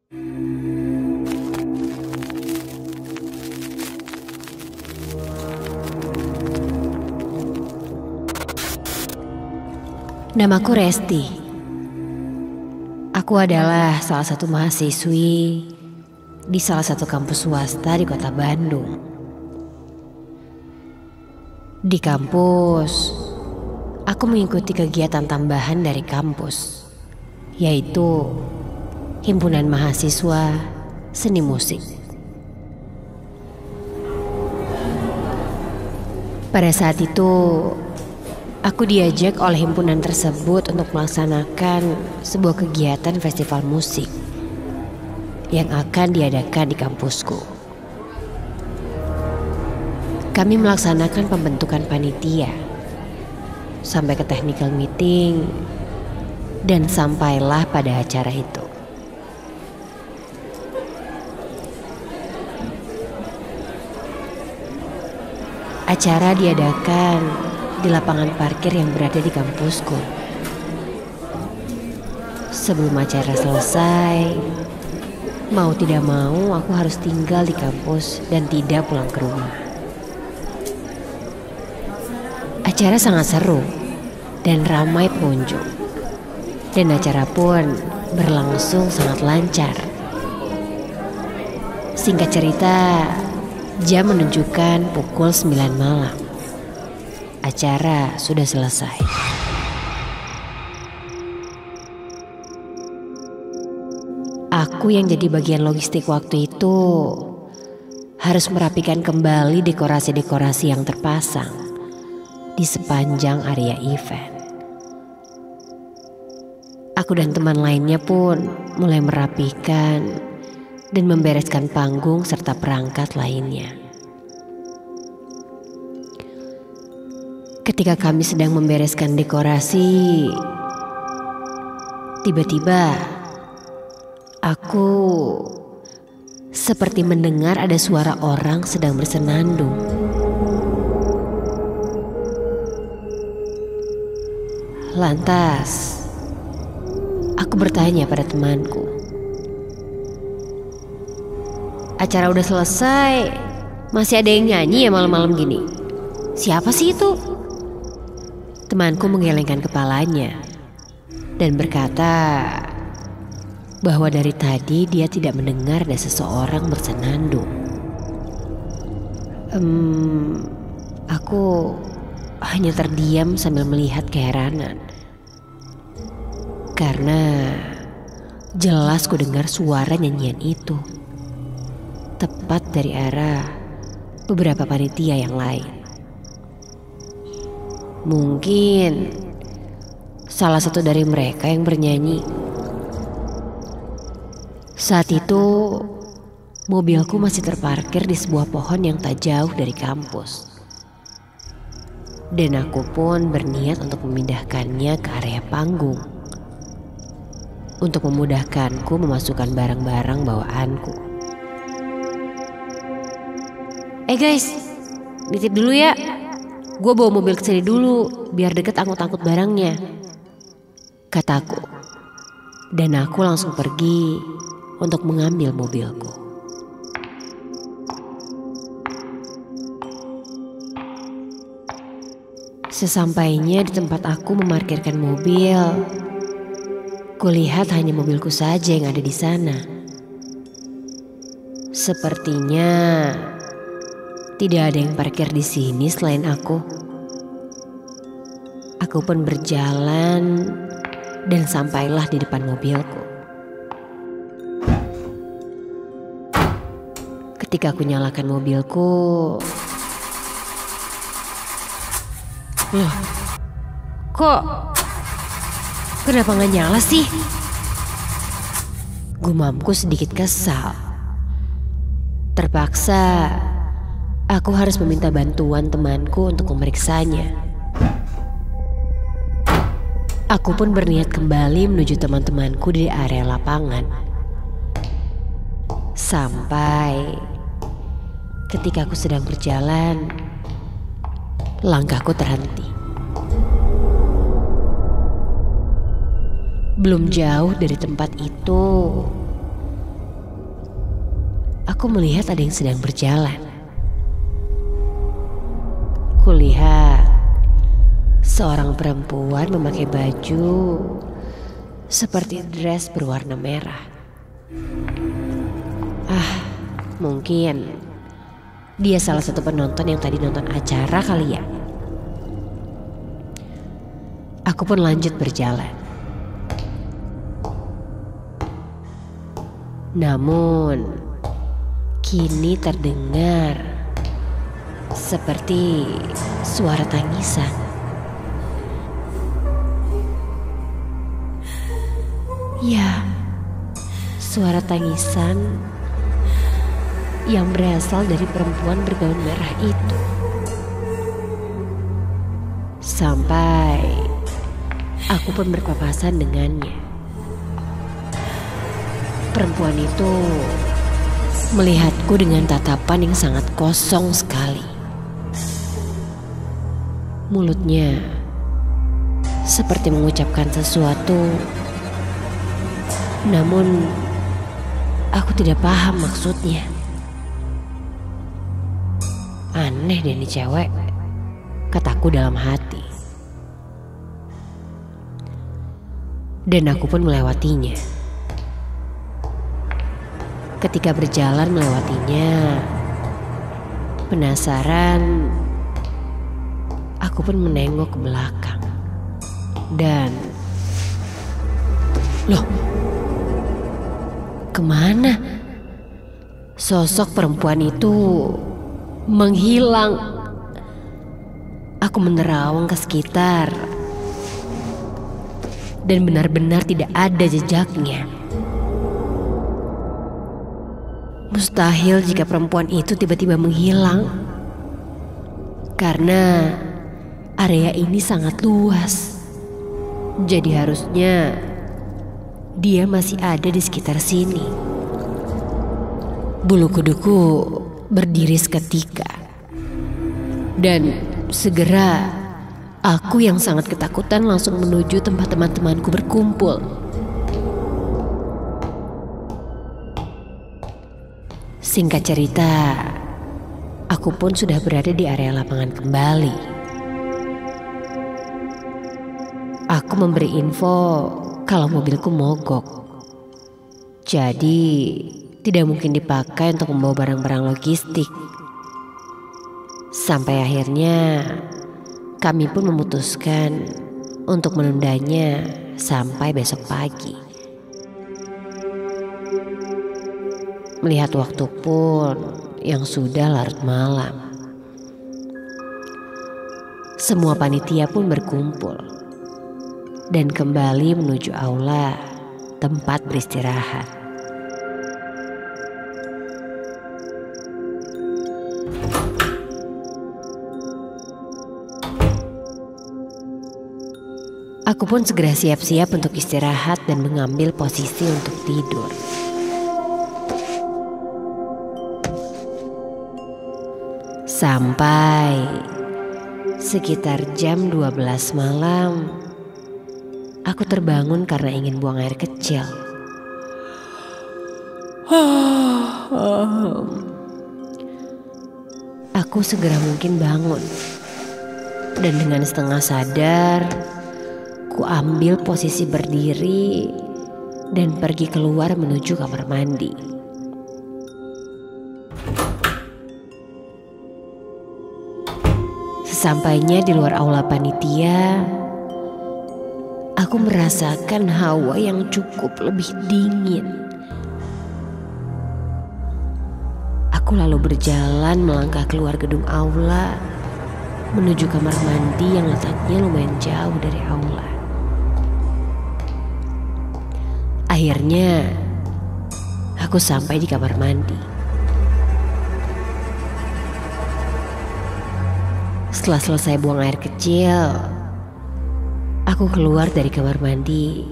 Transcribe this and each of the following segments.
Namaku Resti. Aku adalah salah satu mahasiswi di salah satu kampus swasta di kota Bandung. Di kampus, aku mengikuti kegiatan tambahan dari kampus, yaitu Himpunan Mahasiswa Seni Musik. Pada saat itu, aku diajak oleh himpunan tersebut untuk melaksanakan sebuah kegiatan festival musik yang akan diadakan di kampusku. Kami melaksanakan pembentukan panitia, sampai ke technical meeting, dan sampailah pada acara itu. Acara diadakan di lapangan parkir yang berada di kampusku. Sebelum acara selesai, mau tidak mau aku harus tinggal di kampus dan tidak pulang ke rumah. Acara sangat seru dan ramai pengunjung, dan acara pun berlangsung sangat lancar. Singkat cerita, jam menunjukkan pukul 9 malam. Acara sudah selesai. Aku yang jadi bagian logistik waktu itu harus merapikan kembali dekorasi-dekorasi yang terpasang di sepanjang area event. Aku dan teman lainnya pun mulai merapikan dan membereskan panggung serta perangkat lainnya. Ketika kami sedang membereskan dekorasi, tiba-tiba aku seperti mendengar ada suara orang sedang bersenandung. Lantas, aku bertanya pada temanku, "Acara udah selesai, masih ada yang nyanyi ya malam-malam gini? Siapa sih itu?" Temanku menggelengkan kepalanya dan berkata bahwa dari tadi dia tidak mendengar ada seseorang bersenandung. Aku hanya terdiam sambil melihat keheranan, karena jelas ku dengar suara nyanyian itu tepat dari arah beberapa panitia yang lain. Mungkin salah satu dari mereka yang bernyanyi. Saat itu, mobilku masih terparkir di sebuah pohon yang tak jauh dari kampus. Dan aku pun berniat untuk memindahkannya ke area panggung, untuk memudahkanku memasukkan barang-barang bawaanku. Guys, nitip dulu ya. Gue bawa mobil kesini dulu, biar deket angkut-angkut barangnya, kataku. Dan aku langsung pergi untuk mengambil mobilku. Sesampainya di tempat aku memarkirkan mobil, kulihat hanya mobilku saja yang ada di sana. Sepertinya tidak ada yang parkir di sini selain aku. Aku pun berjalan dan sampailah di depan mobilku. Ketika aku nyalakan mobilku, loh, kok kenapa nggak nyala sih? Gumamku sedikit kesal. Terpaksa aku harus meminta bantuan temanku untuk memeriksanya. Aku pun berniat kembali menuju teman-temanku di area lapangan. Sampai ketika aku sedang berjalan, langkahku terhenti. Belum jauh dari tempat itu, aku melihat ada yang sedang berjalan. Kulihat seorang perempuan memakai baju seperti dress berwarna merah. Mungkin dia salah satu penonton yang tadi nonton acara kali ya. Aku pun lanjut berjalan. Namun kini terdengar seperti suara tangisan. Ya, suara tangisan yang berasal dari perempuan bergaun merah itu. Sampai aku pun berpapasan dengannya. Perempuan itu melihatku dengan tatapan yang sangat kosong sekali. Mulutnya seperti mengucapkan sesuatu, namun aku tidak paham maksudnya. Aneh deh nih cewek, kataku dalam hati. Dan aku pun melewatinya. Ketika berjalan melewatinya, penasaran, aku pun menengok ke belakang. Dan, loh, kemana? Sosok perempuan itu menghilang. Aku menerawang ke sekitar dan benar-benar tidak ada jejaknya. Mustahil jika perempuan itu tiba-tiba menghilang, karena area ini sangat luas. Jadi harusnya dia masih ada di sekitar sini. Bulu kuduku berdiri seketika. Dan segera aku yang sangat ketakutan langsung menuju tempat teman-temanku berkumpul. Singkat cerita, aku pun sudah berada di area lapangan kembali. Aku memberi info kalau mobilku mogok. Jadi tidak mungkin dipakai untuk membawa barang-barang logistik. Sampai akhirnya kami pun memutuskan untuk menundanya sampai besok pagi. Melihat waktu pun yang sudah larut malam. Semua panitia pun berkumpul dan kembali menuju aula tempat beristirahat. Aku pun segera siap-siap untuk istirahat dan mengambil posisi untuk tidur. Sampai sekitar jam 12 malam, aku terbangun karena ingin buang air kecil. Aku segera mungkin bangun. Dan dengan setengah sadar, ku ambil posisi berdiri dan pergi keluar menuju kamar mandi. Sesampainya di luar aula panitia, aku merasakan hawa yang cukup lebih dingin. Aku lalu berjalan melangkah keluar gedung aula menuju kamar mandi yang letaknya lumayan jauh dari aula. Akhirnya aku sampai di kamar mandi. Setelah selesai buang air kecil, aku keluar dari kamar mandi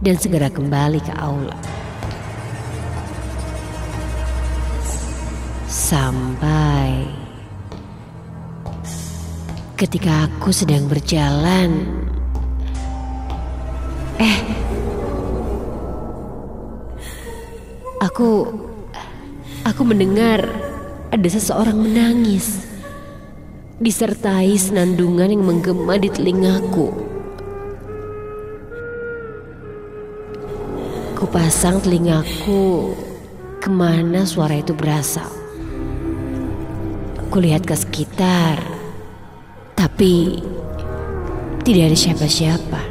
dan segera kembali ke aula. Sampai ketika aku sedang berjalan, aku mendengar ada seseorang menangis, disertai senandungan yang menggema di telingaku. Kupasang telingaku kemana suara itu berasal. Kulihat ke sekitar, tapi tidak ada siapa-siapa.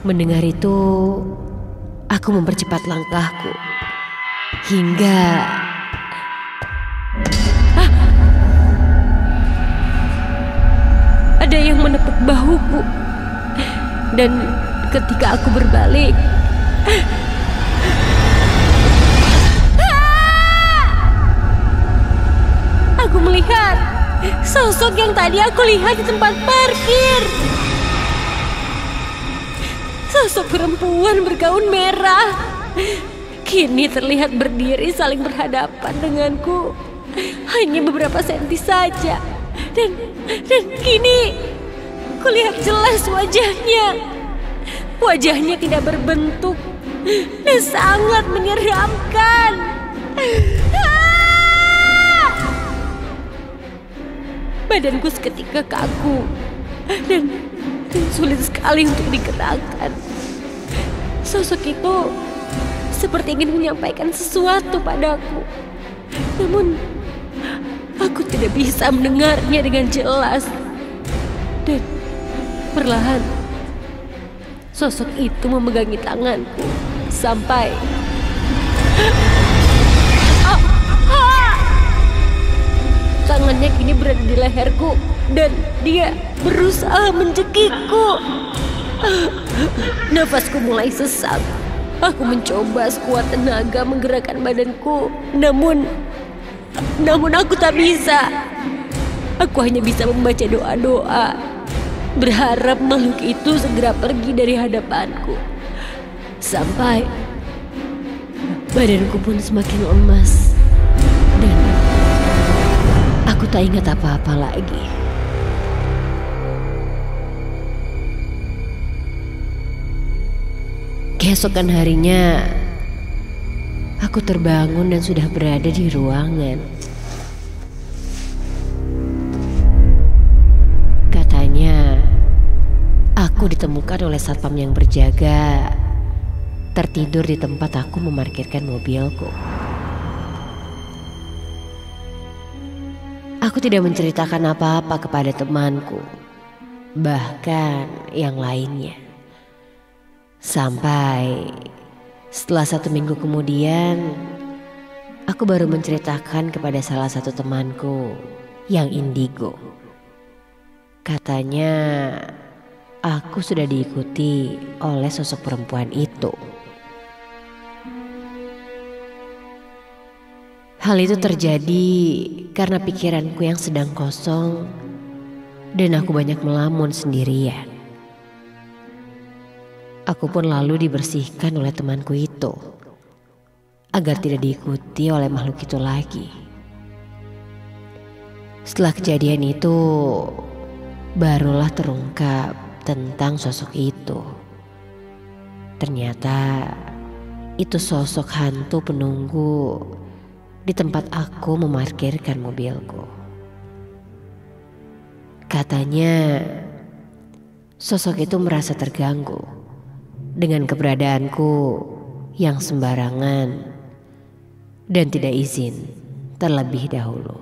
Mendengar itu, aku mempercepat langkahku hingga ada yang menepuk bahuku. Dan ketika aku berbalik, aku melihat sosok yang tadi aku lihat di tempat parkir. Sosok perempuan bergaun merah kini terlihat berdiri saling berhadapan denganku, hanya beberapa senti saja. Dan kini kulihat jelas wajahnya. Wajahnya tidak berbentuk dan sangat menyeramkan. Badanku seketika kaku dan sulit sekali untuk digerakkan. Sosok itu seperti ingin menyampaikan sesuatu padaku, namun aku tidak bisa mendengarnya dengan jelas. Dan perlahan sosok itu memegangi tanganku sampai tangannya kini berada di leherku dan dia berusaha mencekikku. Nafasku mulai sesak. Aku mencoba sekuat tenaga menggerakkan badanku, namun aku tak bisa. Aku hanya bisa membaca doa-doa, berharap makhluk itu segera pergi dari hadapanku. Sampai badanku pun semakin lemas dan aku tak ingat apa-apa lagi. Keesokan harinya, aku terbangun dan sudah berada di ruangan. Katanya, aku ditemukan oleh satpam yang berjaga, tertidur di tempat aku memarkirkan mobilku. Aku tidak menceritakan apa-apa kepada temanku, bahkan yang lainnya. Sampai setelah 1 minggu kemudian, aku baru menceritakan kepada salah satu temanku yang indigo. Katanya aku sudah diikuti oleh sosok perempuan itu. Hal itu terjadi karena pikiranku yang sedang kosong dan aku banyak melamun sendirian. Aku pun lalu dibersihkan oleh temanku itu agar tidak diikuti oleh makhluk itu lagi. Setelah kejadian itu, barulah terungkap tentang sosok itu. Ternyata itu sosok hantu penunggu di tempat aku memarkirkan mobilku. Katanya sosok itu merasa terganggu dengan keberadaanku yang sembarangan dan tidak izin terlebih dahulu.